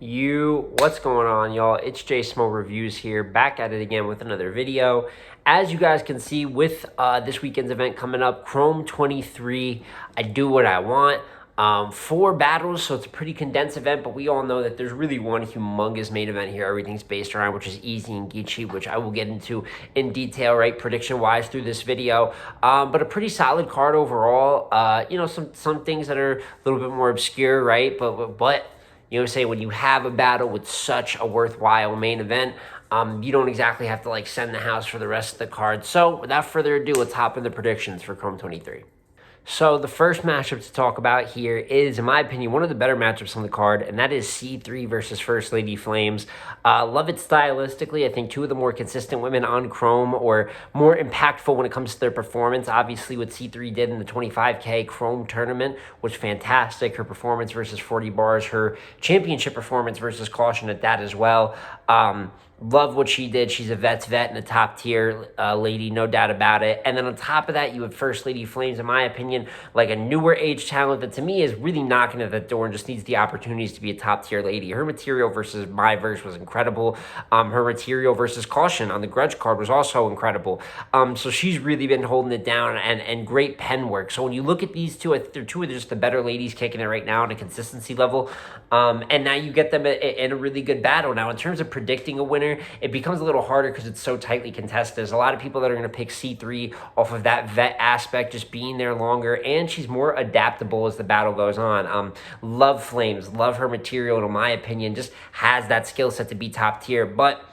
What's going on, y'all? It's J Smo Reviews here, back at it again with another video. As you guys can see, with this weekend's event coming up, Chrome 23, I do what I want. 4 battles, so it's a pretty condensed event, but we all know that there's really one humongous main event here everything's based around, which is Eazy and Geechi, which I will get into in detail, right, prediction-wise through this video. But a pretty solid card overall. Some things that are a little bit more obscure, right, but you know, say when you have a battle with such a worthwhile main event, you don't exactly have to like send the house for the rest of the cards. So without further ado, let's hop into predictions for Chrome 23. So the first matchup to talk about here is, in my opinion, one of the better matchups on the card, and that is C3 versus First Lady Flames. Love it stylistically. I think two of the more consistent women on Chrome, or more impactful when it comes to their performance. Obviously, what C3 did in the 25K Chrome tournament was fantastic. Her performance versus 40 bars, her championship performance versus Caution at that as well. Love what she did. She's a vet and a top tier lady, no doubt about it. And then on top of that, you have First Lady Flames, in my opinion, like a newer age talent that to me is really knocking at that door and just needs the opportunities to be a top tier lady. Her material versus my verse was incredible. Her material versus Caution on the Grudge card was also incredible. So she's really been holding it down, and great pen work. So when you look at these two, I think they're two of just the better ladies kicking it right now on a consistency level. And now you get them in a really good battle. Now, in terms of predicting a winner, it becomes a little harder because it's so tightly contested. There's a lot of people that are going to pick C3 off of that vet aspect, just being there longer, and she's more adaptable as the battle goes on. Love Flames, love her material, and in my opinion, just has that skill set to be top tier, but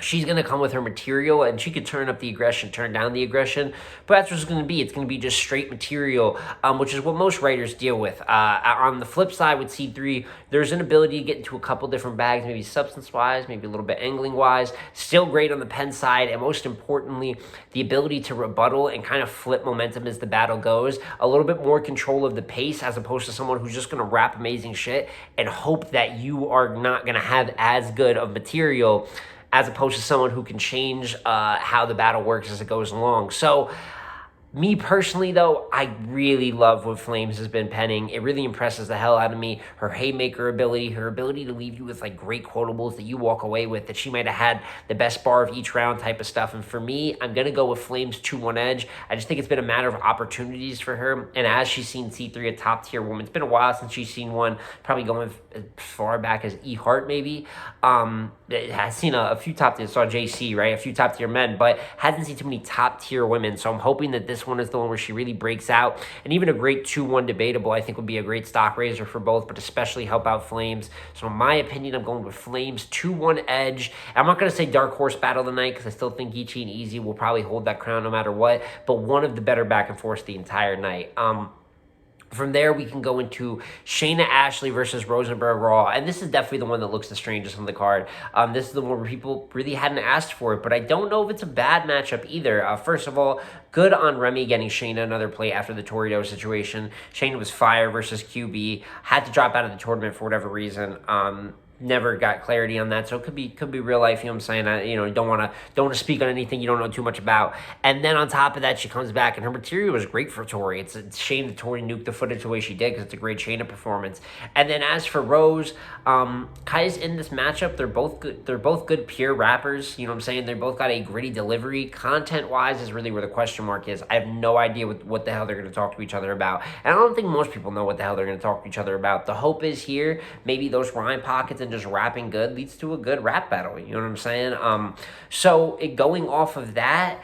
she's going to come with her material, and she could turn up the aggression, turn down the aggression, but that's what it's going to be. It's going to be just straight material, which is what most writers deal with. On the flip side with C3, there's an ability to get into a couple different bags, maybe substance-wise, maybe a little bit angling-wise. Still great on the pen side, and most importantly, the ability to rebuttal and kind of flip momentum as the battle goes. A little bit more control of the pace as opposed to someone who's just going to rap amazing shit and hope that you are not going to have as good of material as opposed to someone who can change how the battle works as it goes along. So, me personally, though, I really love what Flames has been penning. It really impresses the hell out of me. Her haymaker ability, her ability to leave you with like great quotables that you walk away with, that she might have had the best bar of each round type of stuff. And for me, I'm going to go with Flames 2-1 edge. I just think it's been a matter of opportunities for her. And as she's seen C3, a top tier woman, it's been a while since she's seen one, probably going as far back as E Heart maybe. Has seen a few top tier, saw JC, right? A few top tier men, but hasn't seen too many top tier women. So I'm hoping that this one is the one where she really breaks out, and even a great 2-1 debatable I think would be a great stock raiser for both, but especially help out Flames. So in my opinion, I'm going with Flames 2-1 edge. I'm not going to say dark horse battle tonight because I still think Geechi and Eazy will probably hold that crown no matter what, but one of the better back and forths the entire night. From there, we can go into Shayna Ashley versus Rosenberg Raw. And this is definitely the one that looks the strangest on the card. This is the one where people really hadn't asked for it, but I don't know if it's a bad matchup either. First of all, good on Remy getting Shayna another play after the Torito situation. Shayna was fire versus QB. Had to drop out of the tournament for whatever reason. Never got clarity on that, so it could be real life. You know what I'm saying? Don't want to speak on anything you don't know too much about. And then on top of that, she comes back, and her material was great for Tori. It's a shame that Tori nuked the footage the way she did because it's a great Shayna performance. And then as for Rose, guys in this matchup, they're both good. They're both good pure rappers. You know what I'm saying? They both got a gritty delivery. Content wise is really where the question mark is. I have no idea what the hell they're going to talk to each other about, and I don't think most people know what the hell they're going to talk to each other about. The hope is here, maybe those rhyme pockets and just rapping good leads to a good rap battle. You know what I'm saying? So going off of that,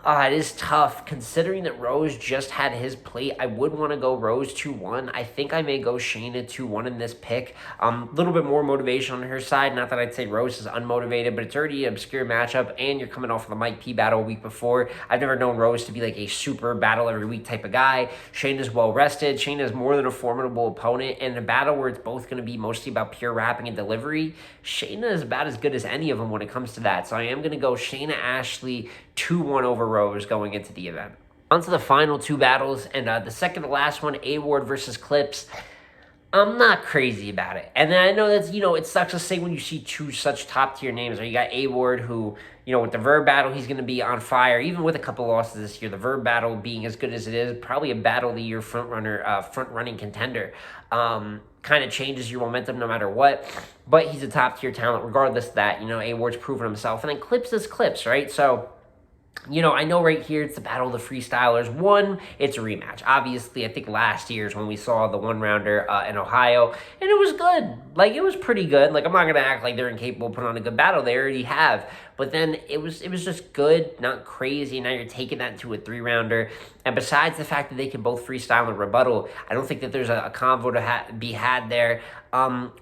it is tough considering that Rose just had his plate. I would want to go Rose 2-1. I think I may go Shayna 2-1 in this pick. A little bit more motivation on her side. Not that I'd say Rose is unmotivated, but it's already an obscure matchup, and you're coming off of the Mike P battle a week before. I've never known Rose to be like a super battle every week type of guy. Shayna's well rested. Shayna's more than a formidable opponent, and in a battle where it's both going to be mostly about pure rapping and delivery, Shayna is about as good as any of them when it comes to that. So I am going to go Shayna Ashley 2-1 over Rose going into the event. On to the final two battles, and the second to last one, A-Ward versus Clips. I'm not crazy about it. And then I know that's, it sucks to say when you see two such top tier names. Right? You got A Ward, who, with the Verb battle, he's going to be on fire. Even with a couple losses this year, the Verb battle being as good as it is, probably a battle of the year front running contender. Kind of changes your momentum no matter what. But he's a top tier talent, regardless of that. A Ward's proven himself. And then Clips is Clips, right? So I know right here it's the battle of the freestylers. One, it's a rematch. Obviously, I think last year's when we saw the one rounder in Ohio, and it was good. Like, it was pretty good. Like, I'm not gonna act like they're incapable of putting on a good battle. They already have. But then it was just good, not crazy. Now you're taking that to a 3-rounder. And besides the fact that they can both freestyle and rebuttal, I don't think that there's a convo to be had there.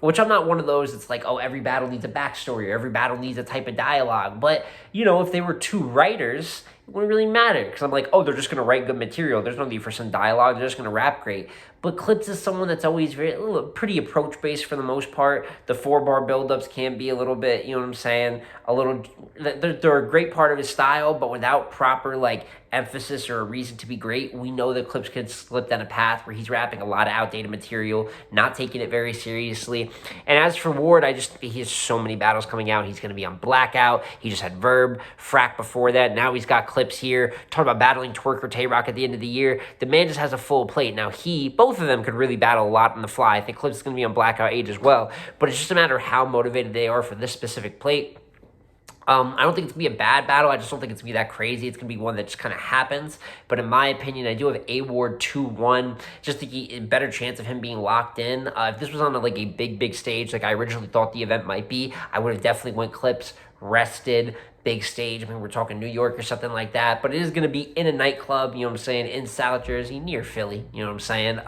Which I'm not one of those that's like, oh, every battle needs a backstory or every battle needs a type of dialogue. But, if they were two writers, it wouldn't really matter. Because I'm like, oh, they're just going to write good material. There's no need for some dialogue. They're just going to rap great. But Clips is someone that's always pretty approach-based for the most part. The 4-bar buildups can be a little bit, you know what I'm saying? They're a great part of his style, but without proper, emphasis or a reason to be great, we know that Clips could slip down a path where he's rapping a lot of outdated material, not taking it very seriously. And as for Ward, I just think he has so many battles coming out. He's going to be on Blackout. He just had Verb, Frack before that. Now he's got Clips here. Talking about battling Twerk or Tay-Rock at the end of the year. The man just has a full plate. Now both of them could really battle a lot on the fly. I think Clips is going to be on Blackout 8 as well. But it's just a matter of how motivated they are for this specific plate. I don't think it's going to be a bad battle. I just don't think it's going to be that crazy. It's going to be one that just kind of happens. But in my opinion, I do have A Ward 2-1. Just a better chance of him being locked in. If this was on a big stage like I originally thought the event might be, I would have definitely went Clips, rested, big stage. I mean, we're talking New York or something like that. But it is going to be in a nightclub, you know what I'm saying, in South Jersey, near Philly, you know what I'm saying.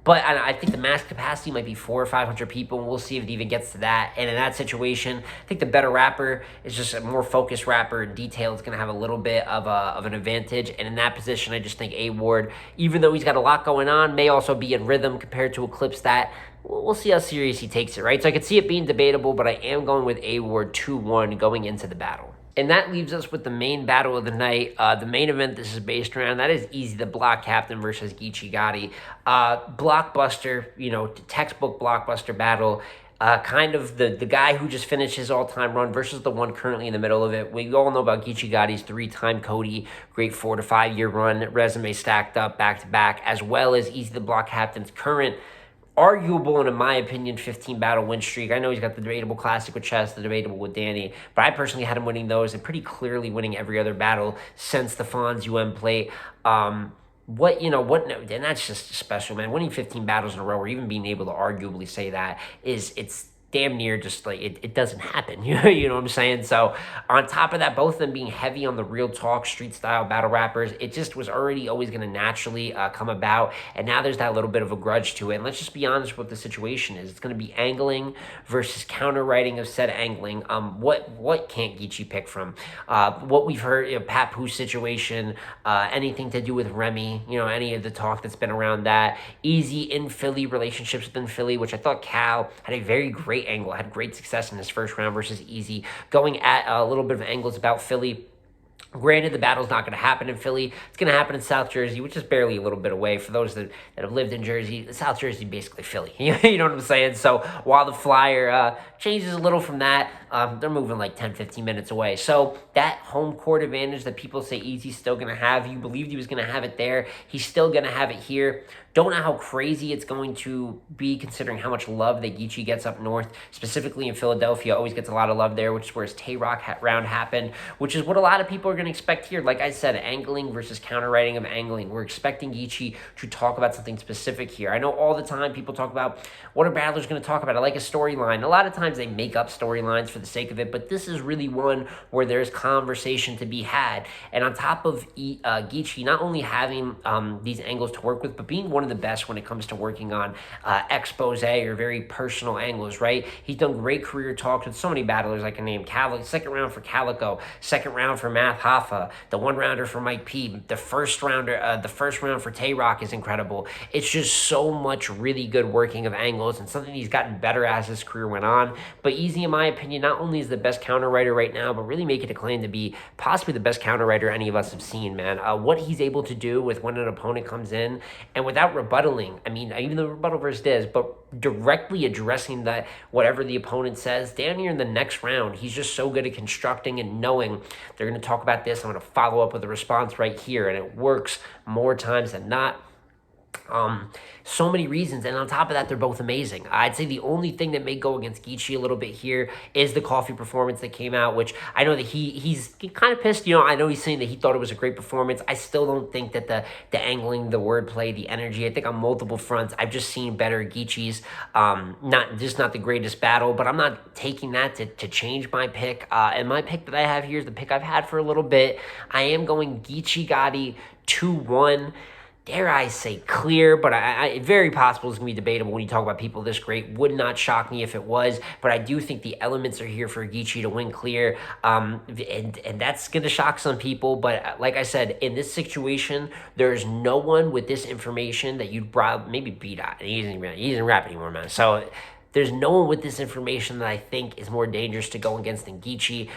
But I think the max capacity might be 400 or 500 people, and we'll see if it even gets to that. And in that situation, I think the better rapper is just a more focused rapper. In detail, is going to have a little bit of an advantage. And in that position, I just think A Ward, even though he's got a lot going on, may also be in rhythm compared to Eclipse that. We'll see how serious he takes it, right? So I could see it being debatable, but I am going with A Ward 2-1 going into the battle. And that leaves us with the main battle of the night. The main event this is based around, that is Eazy the Block Captain versus Geechi Gotti. Blockbuster, textbook blockbuster battle. Kind of the guy who just finished his all-time run versus the one currently in the middle of it. We all know about Geechi Gotti's 3-time Cody, great 4 to 5 year run, resume stacked up back-to-back, as well as Eazy the Block Captain's current arguable, and in my opinion, 15 battle win streak. I know he's got the debatable classic with Chess, the debatable with Danny, but I personally had him winning those and pretty clearly winning every other battle since the Fonz UM plate. And that's just special, man. Winning 15 battles in a row, or even being able to arguably say that it's damn near just it doesn't happen. You know what I'm saying? So on top of that, both of them being heavy on the real talk, street style battle rappers, it just was already always going to naturally come about. And now there's that little bit of a grudge to it. And let's just be honest what the situation is. It's going to be angling versus counter writing of said angling. What can't Geechi pick from? What we've heard, Pat Pooh's situation, anything to do with Remy, any of the talk that's been around that. Eazy in Philly, relationships within Philly, which I thought Cal had a very great angle, had great success in his first round versus Eazy, going at a little bit of angles about Philly. Granted, the battle's not going to happen in Philly. It's going to happen in South Jersey, which is barely a little bit away. For those that have lived in Jersey, South Jersey is basically Philly. You know what I'm saying? So while the flyer changes a little from that, they're moving 10, 15 minutes away. So that home court advantage that people say Eazy's still going to have, you believed he was going to have it there. He's still going to have it here. Don't know how crazy it's going to be considering how much love that Geechi gets up north, specifically in Philadelphia. Always gets a lot of love there, which is where his Tay-Rock round happened, which is what a lot of people are going to expect here. Like I said, angling versus counter-writing of angling. We're expecting Geechi to talk about something specific here. I know all the time people talk about what are battlers going to talk about. I like a storyline. A lot of times they make up storylines for the sake of it, but this is really one where there's conversation to be had. And on top of Geechi not only having these angles to work with, but being one of the best when it comes to working on expose or very personal angles, right? He's done great career talks with so many battlers I can name. Second round for Calico, second round for Math Tafa, the 1-rounder for Mike P, the first round for Tay Rock is incredible. It's just so much really good working of angles and something he's gotten better as his career went on. But Eazy, in my opinion, not only is the best counter writer right now, but really making a claim to be possibly the best counter writer any of us have seen, man. What he's able to do with when an opponent comes in and without rebuttaling, I mean, even the rebuttal versus Diz, but directly addressing that whatever the opponent says, down here in the next round, he's just so good at constructing and knowing they're going to talk about this. I'm going to follow up with a response right here, and it works more times than not. So many reasons, and on top of that, they're both amazing. I'd say the only thing that may go against Geechi a little bit here is the coffee performance that came out, which I know that he's kind of pissed. I know he's saying that he thought it was a great performance. I still don't think that the angling, the wordplay, the energy, I think on multiple fronts, I've just seen better Geechi's. Not the greatest battle, but I'm not taking that to change my pick. And my pick that I have here is the pick I've had for a little bit. I am going Geechi Gotti 2-1. Dare I say clear, but very possible it's going to be debatable when you talk about people this great. Would not shock me if it was, but I do think the elements are here for Geechi to win clear, and that's going to shock some people. But like I said, in this situation, there's no one with this information that you'd maybe beat out. He doesn't rap anymore, man. So there's no one with this information that I think is more dangerous to go against than Geechi.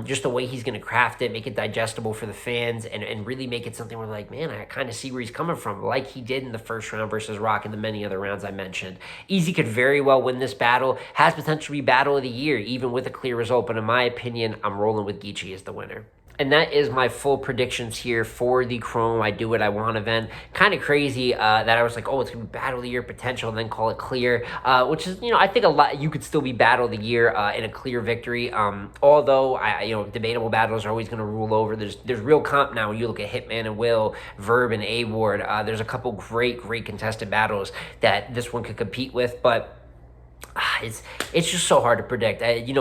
Just the way he's going to craft it, make it digestible for the fans, and really make it something where like, man, I kind of see where he's coming from, like he did in the first round versus Rock and the many other rounds I mentioned. Eazy could very well win this battle, has potential to be battle of the year, even with a clear result, but in my opinion, I'm rolling with Geechi as the winner. And that is my full predictions here for the Chrome I Do What I Want event. Kind of crazy that I was like, oh, it's going to be Battle of the Year potential, and then call it clear, which is, I think a lot, you could still be Battle of the Year in a clear victory. Although, debatable battles are always going to rule over. There's real comp now when you look at Hitman and Will, Verb and A-Ward. There's a couple great contested battles that this one could compete with, but it's just so hard to predict.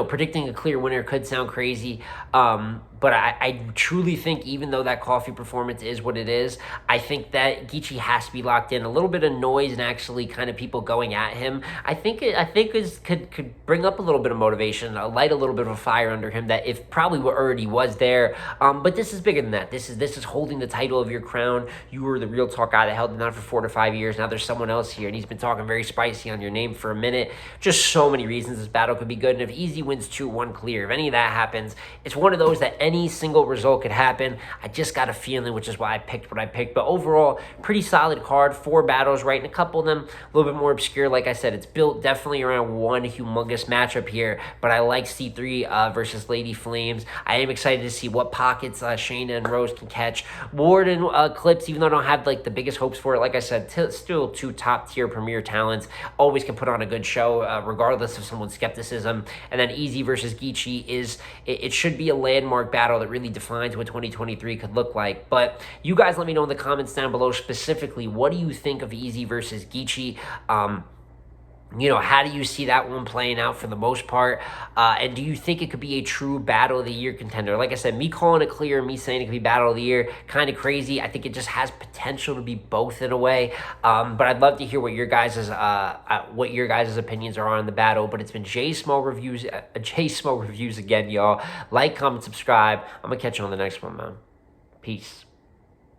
Predicting a clear winner could sound crazy, but I truly think, even though that coffee performance is what it is, I think that Geechi has to be locked in. A little bit of noise and actually kind of people going at him, I think could bring up a little bit of motivation, light a little bit of a fire under him that if probably already was there. But this is bigger than that. This is holding the title of your crown. You were the real talk guy that held it on for 4 to 5 years. Now there's someone else here, and he's been talking very spicy on your name for a minute. Just so many reasons this battle could be good. And if Eazy wins 2-1 clear, if any of that happens, it's one of those that any single result could happen. I just got a feeling, which is why I picked what I picked. But overall, pretty solid card. 4 battles, right? And a couple of them a little bit more obscure. Like I said, it's built definitely around one humongous matchup here. But I like C3 versus Lady Flames. I am excited to see what pockets Shayna and Rose can catch. Ward and Clips, even though I don't have like the biggest hopes for it, like I said, still 2 top-tier premier talents. Always can put on a good show, regardless of someone's skepticism. And then Eazy versus Geechi it should be a landmark battle that really defines what 2023 could look like. But you guys let me know in the comments down below specifically, what do you think of Eazy versus Geechi? How do you see that one playing out for the most part? And do you think it could be a true Battle of the Year contender? Like I said, me calling it clear, me saying it could be Battle of the Year, kind of crazy. I think it just has potential to be both in a way. But I'd love to hear what your guys' opinions are on the battle. But it's been J Small Reviews again, y'all. Like, comment, subscribe. I'm gonna catch you on the next one, man. Peace.